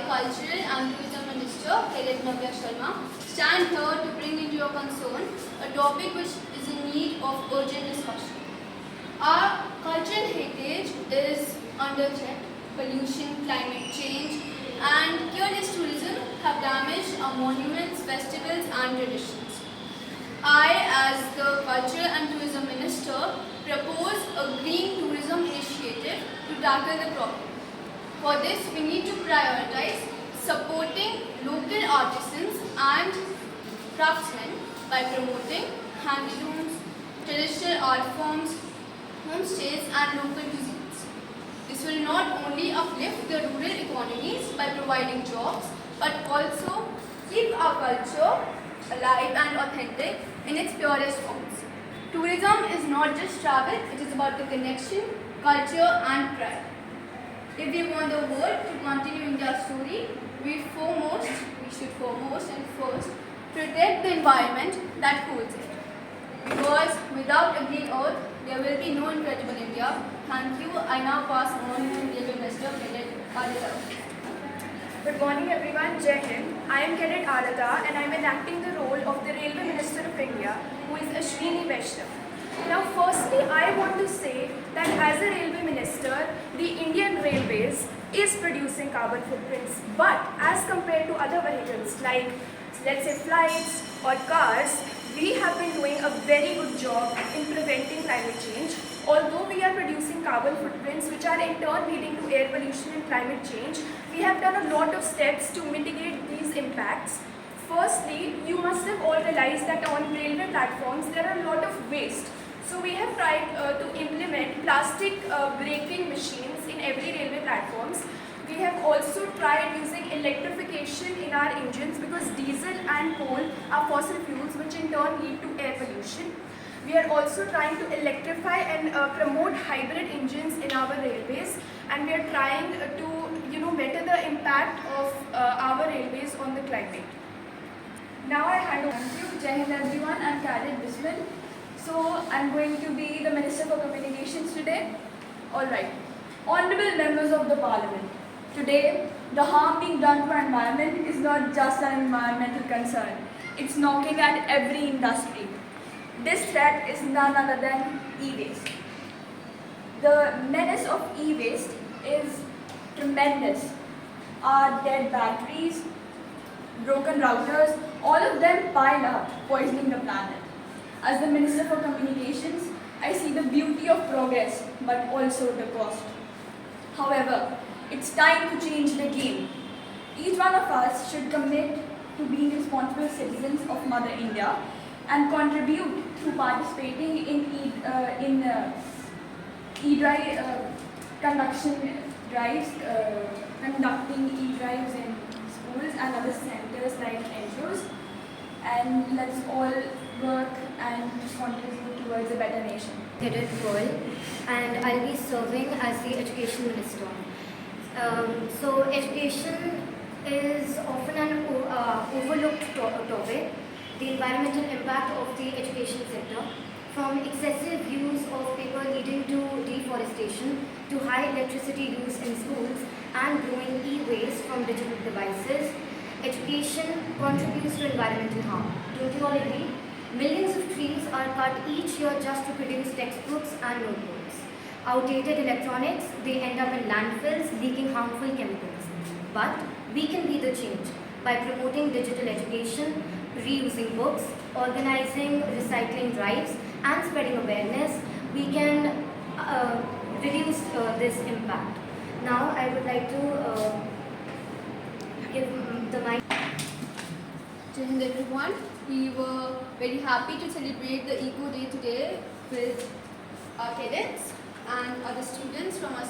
Cultural and Tourism Minister, Cadet Navya Sharma, stand here to bring into your concern a topic which is in need of urgent discussion. Our cultural heritage is under threat. Pollution, climate change, and careless tourism have damaged our monuments, festivals, and traditions. I, as the Cultural and Tourism Minister, propose a green tourism initiative to tackle the problem. For this, we need to prioritize supporting local artisans and craftsmen by promoting handlooms, traditional art forms, homestays, and local cuisines. This will not only uplift the rural economies by providing jobs, but also keep our culture alive and authentic in its purest forms. Tourism is not just travel, it is about the connection, culture, and pride. If we want the world to continue India's story, we should foremost and first protect the environment that holds it. Because without a green earth, there will be no incredible India. Thank you. I now pass on to Railway Minister Cadet Aditya. Good morning everyone, Jai Hind. I am Cadet Aradha and I am enacting the role of the Railway Minister of India, who is Ashwini Vaishnav. Now firstly, I want to say that as a Railway Minister, the Indian Railways is producing carbon footprints, but as compared to other vehicles like let's say flights or cars, we have been doing a very good job in preventing climate change. Although we are producing carbon footprints which are in turn leading to air pollution and climate change, we have done a lot of steps to mitigate these impacts. Firstly, you must have all realized that on railway platforms there are a lot of waste. So we have tried to implement plastic braking machines in every railway platforms. We have also tried using electrification in our engines because diesel and coal are fossil fuels which in turn lead to air pollution. We are also trying to electrify and promote hybrid engines in our railways, and we are trying to better the impact of our railways on the climate. Now I hand over. Thank you. Jai Hind everyone, I am Khalid Bismil. So I am going to be the Minister for Communications today. Alright. Honourable members of the Parliament, today the harm being done to our environment is not just an environmental concern. It's knocking at every industry. This threat is none other than e-waste. The menace of e-waste is tremendous. Our dead batteries, broken routers, all of them pile up, poisoning the planet. As the Minister for Communications, I see the beauty of progress, but also the cost. However, it's time to change the game. Each one of us should commit to being responsible citizens of Mother India and contribute through participating in conducting e-drives in schools and other centers like NGOs. And let's all work and contribute towards a better nation. Cadet Pearl, and I'll be serving as the Education Minister. So education is often an overlooked topic. The environmental impact of the education sector, from excessive use of paper leading to deforestation, to high electricity use in schools and growing e-waste from digital devices, education contributes to environmental harm. Don't you all agree? Millions of trees are cut each year just to produce textbooks and notebooks. Outdated electronics, they end up in landfills leaking harmful chemicals. But we can be the change by promoting digital education, reusing books, organizing recycling drives, and spreading awareness. We can reduce this impact. Now I would like to give the mic. Jai Hind everyone. We were very happy to celebrate the Eco Day today with our cadets and other students from our